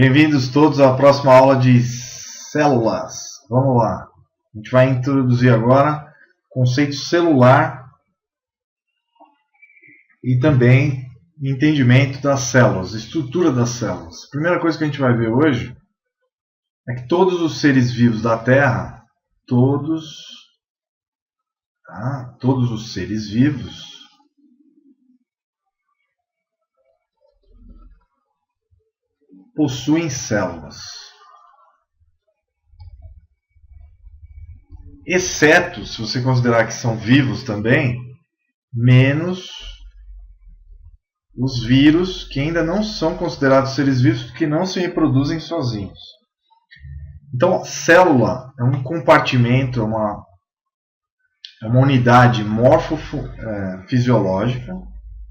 Bem-vindos todos à próxima aula de células. Vamos lá. A gente vai introduzir agora o conceito celular e também entendimento das células, estrutura das células. A primeira coisa que a gente vai ver hoje é que todos os seres vivos da Terra, todos os seres vivos possuem células, exceto, se você considerar que são vivos também, menos os vírus, que ainda não são considerados seres vivos porque não se reproduzem sozinhos. Então, célula é um compartimento, é uma unidade morfofisiológica.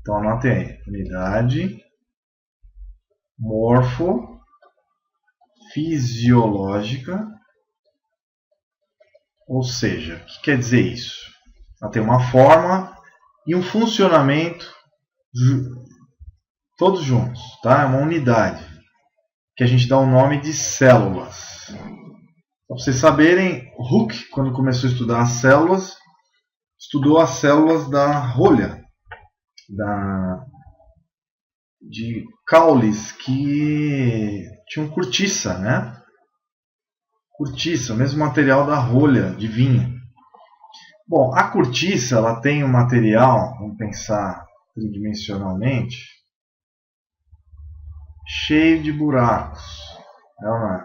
Então, anotem aí, unidade morfofisiológica, ou seja, o que quer dizer isso? Ela tem uma forma e um funcionamento todos juntos, tá? É uma unidade que a gente dá o nome de células. Para vocês saberem, Hooke, quando começou a estudar as células, estudou as células da rolha, de caules que tinham cortiça, né? Cortiça, o mesmo material da rolha de vinho. Bom, a cortiça ela tem um material, vamos pensar tridimensionalmente, cheio de buracos, não é?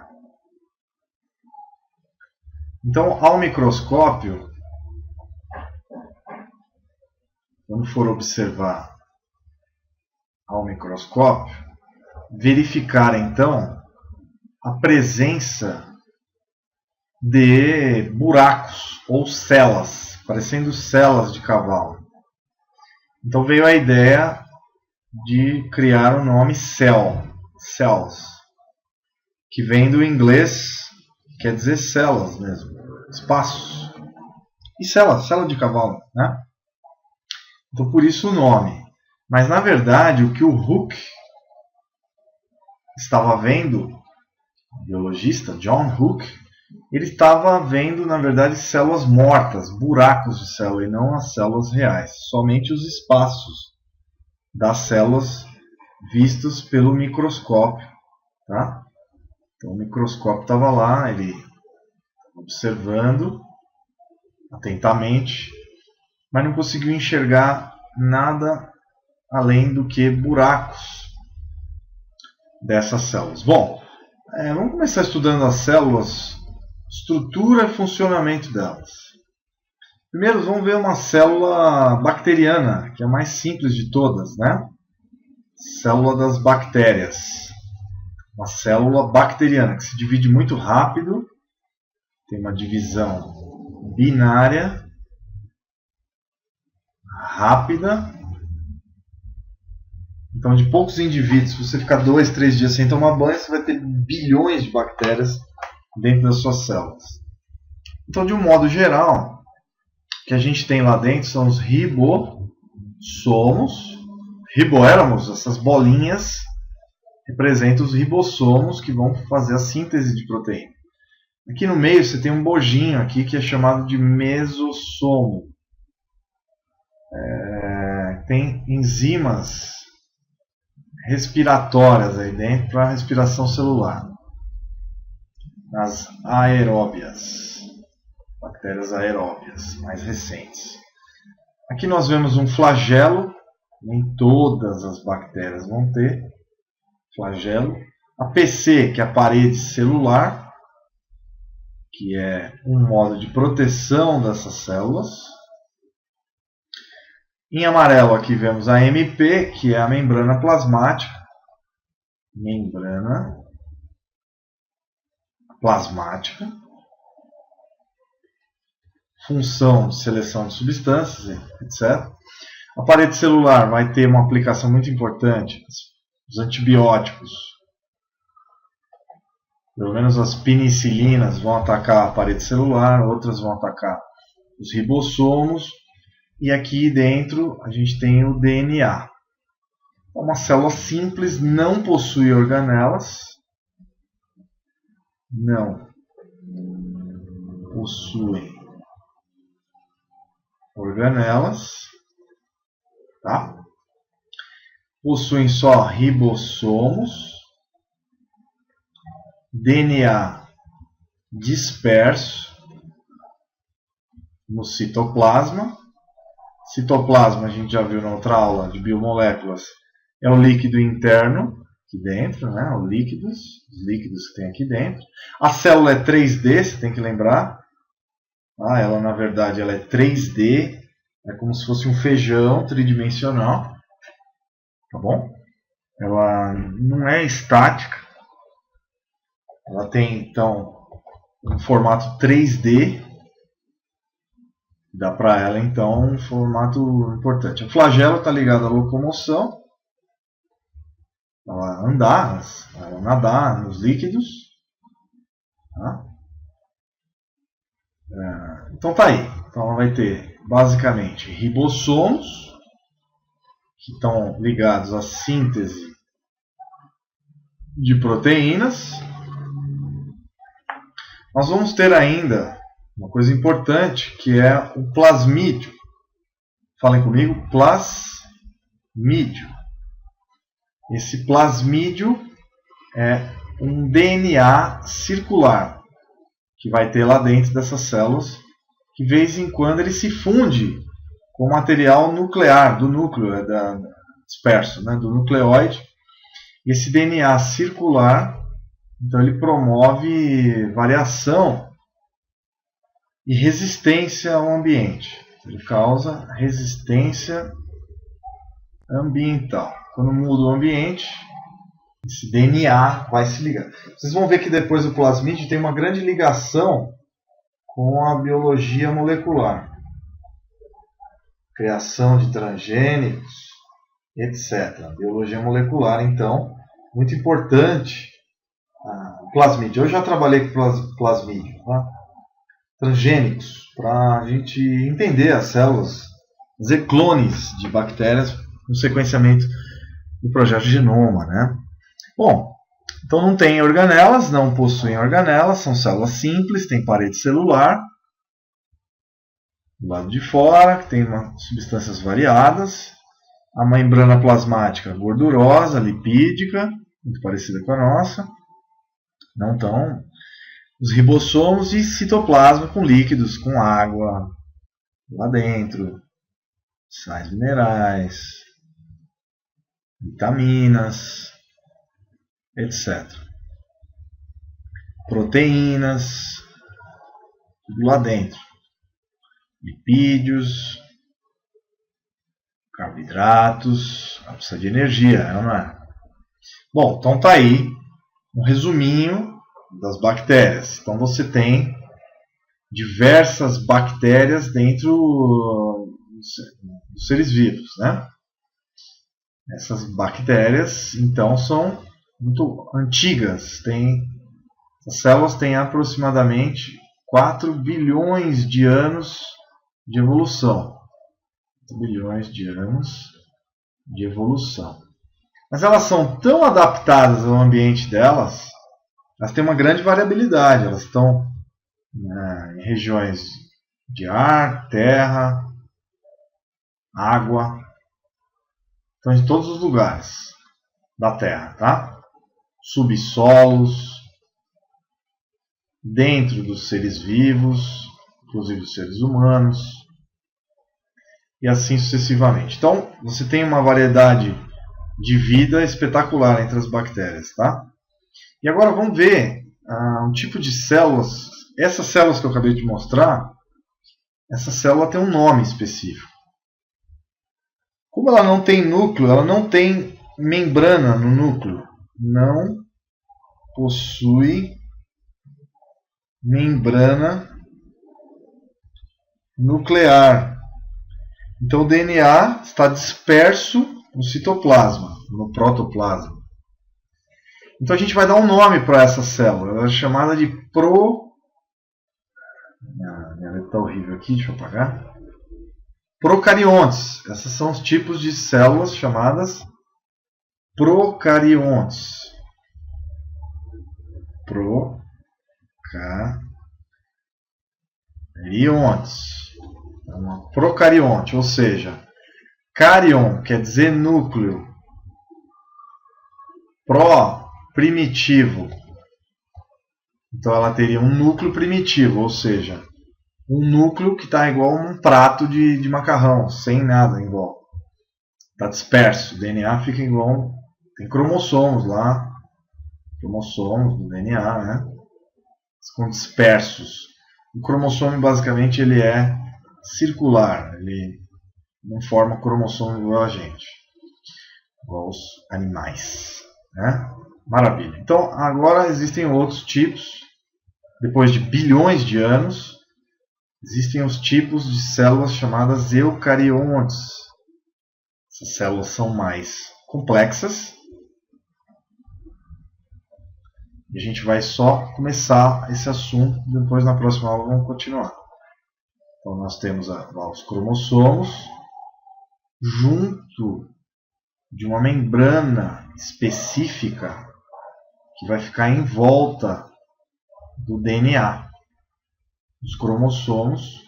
Então, ao microscópio, quando for observar ao microscópio, verificar então a presença de buracos ou celas, parecendo celas de cavalo. Então veio a ideia de criar o nome cells, que vem do inglês, quer dizer celas mesmo, espaços. E cela de cavalo, né? Então por isso o nome. Mas na verdade o que o Hooke estava vendo, o biologista John Hooke, ele estava vendo na verdade células mortas, buracos de célula, e não as células reais, somente os espaços das células vistos pelo microscópio, tá? Então o microscópio estava lá, ele observando atentamente, mas não conseguiu enxergar nada além do que buracos dessas células. Bom, vamos começar estudando as células, estrutura e funcionamento delas. Primeiro vamos ver uma célula bacteriana, que é a mais simples de todas, né? Célula das bactérias. Uma célula bacteriana que se divide muito rápido, tem uma divisão binária, rápida. Então, de poucos indivíduos, se você ficar 2, 3 dias sem tomar banho, você vai ter bilhões de bactérias dentro das suas células. Então, de um modo geral, o que a gente tem lá dentro são os ribossomos. Riboéramos, essas bolinhas, representam os ribossomos que vão fazer a síntese de proteína. Aqui no meio você tem um bojinho aqui que é chamado de mesossomo. Tem enzimas respiratórias aí dentro para a respiração celular. Nas aeróbias, bactérias aeróbias, mais recentes. Aqui nós vemos um flagelo, nem todas as bactérias vão ter flagelo. A PC, que é a parede celular, que é um modo de proteção dessas células. Em amarelo aqui vemos a MP, que é a membrana plasmática. Membrana plasmática. Função de seleção de substâncias, etc. A parede celular vai ter uma aplicação muito importante. Os antibióticos, pelo menos as penicilinas, vão atacar a parede celular, outras vão atacar os ribossomos. E aqui dentro a gente tem o DNA. Uma célula simples, não possui organelas, não possuem organelas, tá? Possuem só ribossomos, DNA disperso no citoplasma. Citoplasma, a gente já viu na outra aula de biomoléculas, é o líquido interno aqui dentro, né? Os líquidos que tem aqui dentro. A célula é 3D, você tem que lembrar. Ela, na verdade, ela é 3D, é como se fosse um feijão tridimensional, tá bom? Ela não é estática, ela tem, então, um formato 3D, dá para ela, então, um formato importante. O flagelo está ligado à locomoção, ela andar, ela nadar nos líquidos, tá? Então tá aí. Então ela vai ter basicamente ribossomos, que estão ligados à síntese de proteínas. Nós vamos ter ainda uma coisa importante, que é o plasmídio. Falem comigo, plasmídio. Esse plasmídio é um DNA circular que vai ter lá dentro dessas células, que de vez em quando ele se funde com material nuclear, do núcleo disperso, né, do nucleóide. Esse DNA circular, então ele promove variação e resistência ao ambiente. Ele causa resistência ambiental. Quando muda o ambiente, esse DNA vai se ligar. Vocês vão ver que depois o plasmídio tem uma grande ligação com a biologia molecular. Criação de transgênicos, etc. Biologia molecular, então, muito importante. O plasmídio. Eu já trabalhei com plasmídio, tá? Transgênicos, para a gente entender as células, fazer clones de bactérias no sequenciamento do projeto Genoma, né? Bom, então não tem organelas, não possuem organelas, são células simples, tem parede celular do lado de fora, que tem substâncias variadas, a membrana plasmática gordurosa, lipídica, muito parecida com a nossa, não tão, os ribossomos e citoplasma com líquidos, com água lá dentro, sais minerais, vitaminas, etc. Proteínas, tudo lá dentro. Lipídios, carboidratos, ela precisa de energia, não é? Bom, então tá aí um resuminho das bactérias. Então você tem diversas bactérias dentro dos seres vivos, né? Essas bactérias, então, são muito antigas. As células têm aproximadamente 4 bilhões de anos de evolução. 4 bilhões de anos de evolução. Mas elas são tão adaptadas ao ambiente delas, elas têm uma grande variabilidade. Elas estão em regiões de ar, terra, água. Estão em todos os lugares da Terra, tá? Subsolos, dentro dos seres vivos, inclusive os seres humanos, e assim sucessivamente. Então, você tem uma variedade de vida espetacular entre as bactérias, tá? E agora vamos ver um tipo de células. Essas células que eu acabei de mostrar, essa célula tem um nome específico. Como ela não tem núcleo, ela não tem membrana no núcleo, não possui membrana nuclear. Então o DNA está disperso no citoplasma, no protoplasma. Então a gente vai dar um nome para essa célula, ela é chamada de minha letra está horrível aqui, deixa eu apagar. Procariontes. Esses são os tipos de células chamadas procariontes. Cariontes. É uma procarionte, ou seja, carion quer dizer núcleo. Pro, primitivo. Então ela teria um núcleo primitivo, ou seja, um núcleo que está igual a um prato de macarrão, sem nada em volta. Está disperso. O DNA fica igual. Tem cromossomos lá. Cromossomos do DNA, né? Ficam dispersos. O cromossomo basicamente ele é circular. Ele não forma cromossomo igual a gente. Igual os animais. Né? Maravilha. Então agora existem outros tipos. Depois de bilhões de anos, existem os tipos de células chamadas eucariontes. Essas células são mais complexas. E a gente vai só começar esse assunto. Depois na próxima aula vamos continuar. Então nós temos lá os cromossomos. Junto de uma membrana específica que vai ficar em volta do DNA. Os cromossomos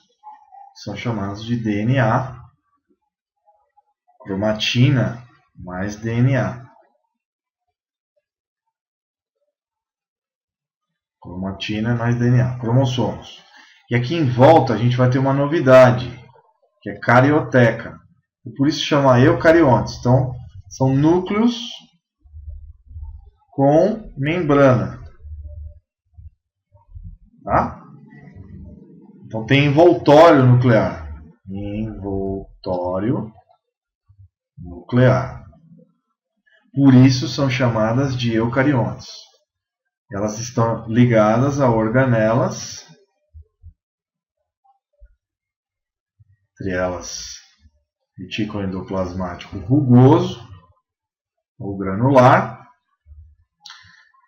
são chamados de DNA, cromatina mais DNA. Cromatina mais DNA, cromossomos. E aqui em volta a gente vai ter uma novidade, que é carioteca. E por isso chama eucariontes. Então, são núcleos com membrana. Tá? Então tem envoltório nuclear. Envoltório nuclear. Por isso são chamadas de eucariontes. Elas estão ligadas a organelas. Entre elas, retículo endoplasmático rugoso ou granular.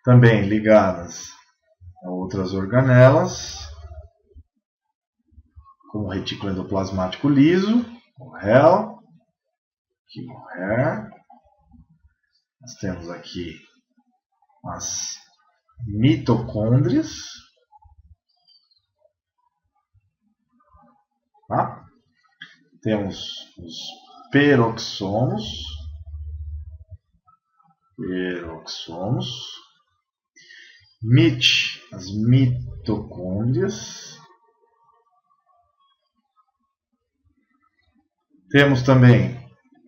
Também ligadas a outras organelas, como o retículo endoplasmático liso, o HEL, aqui o HER. Nós temos aqui as mitocôndrias, tá? Temos os peroxomos, as mitocôndrias. Temos também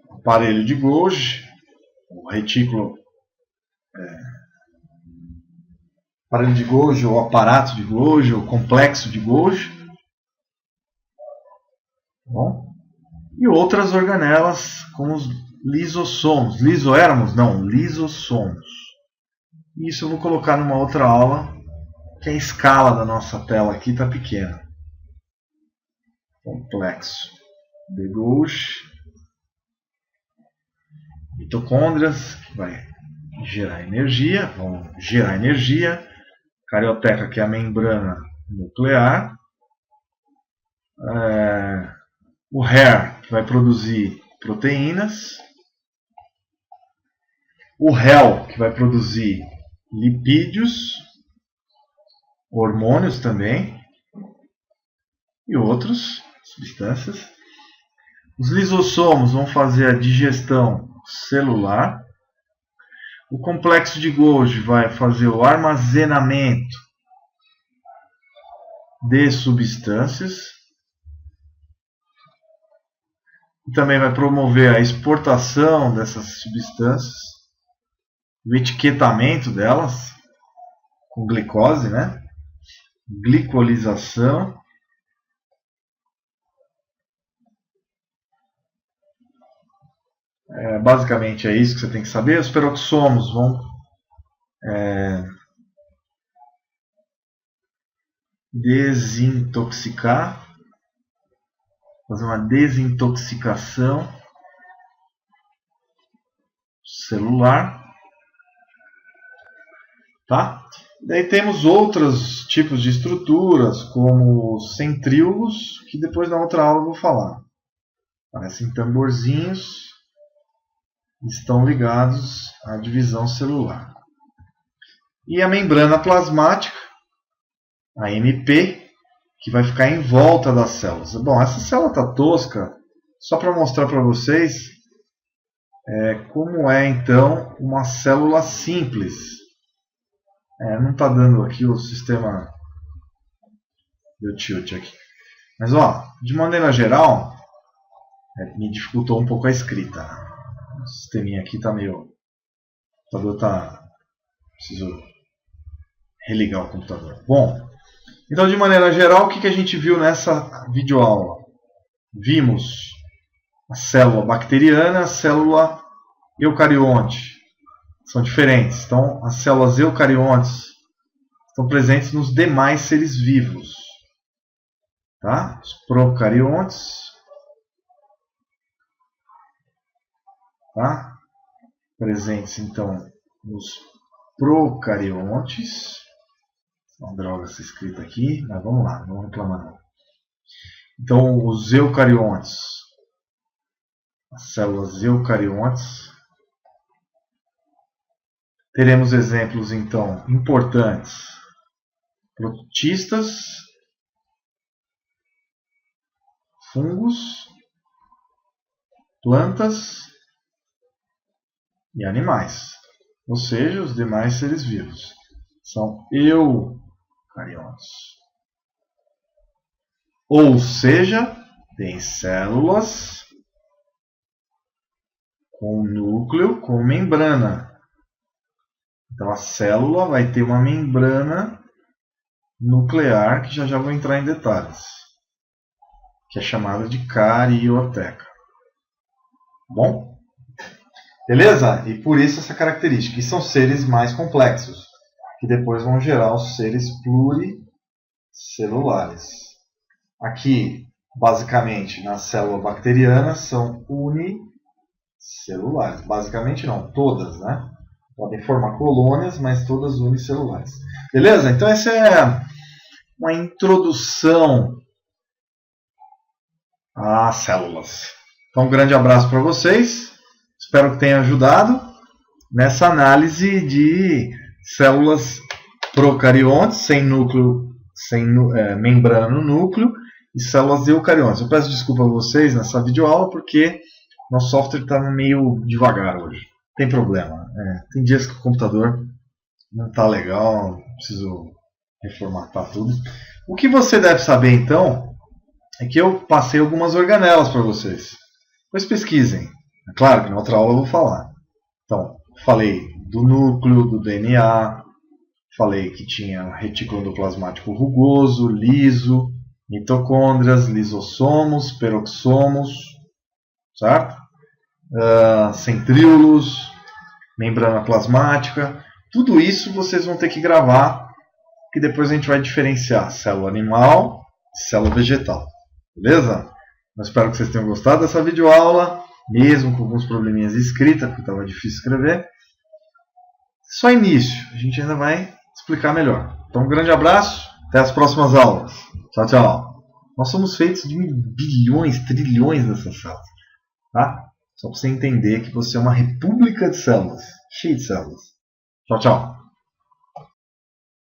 o aparelho de Golgi, o retículo, aparelho de Golgi, ou aparato de Golgi, ou complexo de Golgi. Bom. E outras organelas, como os lisossomos. Lisoéramos? Não, lisossomos. Isso eu vou colocar numa outra aula, que a escala da nossa tela aqui está pequena. Complexo de Golgi. Mitocôndrias, que vai gerar energia, vão gerar energia. Carioteca, que é a membrana nuclear. O HER, que vai produzir proteínas. O HEL, que vai produzir lipídios, hormônios também, e outras substâncias. Os lisossomos vão fazer a digestão celular. O complexo de Golgi vai fazer o armazenamento de substâncias. E também vai promover a exportação dessas substâncias, o etiquetamento delas, com glicose, né? Glicolização. Basicamente é isso que você tem que saber. Os peroxomos vão desintoxicar, fazer uma desintoxicação celular, tá? Daí temos outros tipos de estruturas, como os centríolos, que depois na outra aula eu vou falar. Parecem tamborzinhos, estão ligados à divisão celular. E a membrana plasmática, AMP, que vai ficar em volta das células. Bom, essa célula está tosca, só para mostrar para vocês como é então uma célula simples. Não está dando aqui o sistema deu tilt aqui. Mas de maneira geral, me dificultou um pouco a escrita. O sisteminha aqui está meio... O computador está... Preciso religar o computador. Bom, então de maneira geral, o que a gente viu nessa videoaula? Vimos a célula bacteriana e a célula eucarionte. São diferentes. Então, as células eucariontes estão presentes nos demais seres vivos. Tá? Os procariontes, tá? Presentes então nos procariontes. Uma droga essa escrita aqui, mas vamos lá, não reclamar não. Então, os eucariontes, as células eucariontes. Teremos exemplos então importantes: protistas, fungos, plantas e animais, ou seja, os demais seres vivos são eucariontes. Ou seja, tem células com núcleo com membrana. Então a célula vai ter uma membrana nuclear que já vou entrar em detalhes, que é chamada de carioteca. Bom? Beleza? E por isso essa característica. E são seres mais complexos, que depois vão gerar os seres pluricelulares. Aqui, basicamente, na célula bacteriana, são unicelulares. Basicamente não, todas, né? Podem formar colônias, mas todas unicelulares. Beleza? Então essa é uma introdução às células. Então um grande abraço para vocês. Espero que tenha ajudado nessa análise de células procariontes, sem núcleo, sem membrana no núcleo, e células eucariontes. Eu peço desculpa a vocês nessa videoaula porque nosso software está meio devagar hoje. Tem problema. Tem dias que o computador não está legal, preciso reformatar tudo. O que você deve saber então é que eu passei algumas organelas para vocês. Depois pesquisem. É claro que na outra aula eu vou falar. Então, falei do núcleo, do DNA, falei que tinha retículo endoplasmático rugoso, liso, mitocôndrias, lisossomos, peroxomos, certo? Centríolos, membrana plasmática, tudo isso vocês vão ter que gravar, que depois a gente vai diferenciar célula animal e célula vegetal, beleza? Eu espero que vocês tenham gostado dessa videoaula, mesmo com alguns probleminhas de escrita, porque estava difícil escrever. Só início, a gente ainda vai explicar melhor. Então um grande abraço, até as próximas aulas. Tchau, tchau. Nós somos feitos de bilhões, trilhões dessas células, tá? Só para você entender que você é uma república de células, cheia de células. Tchau, tchau.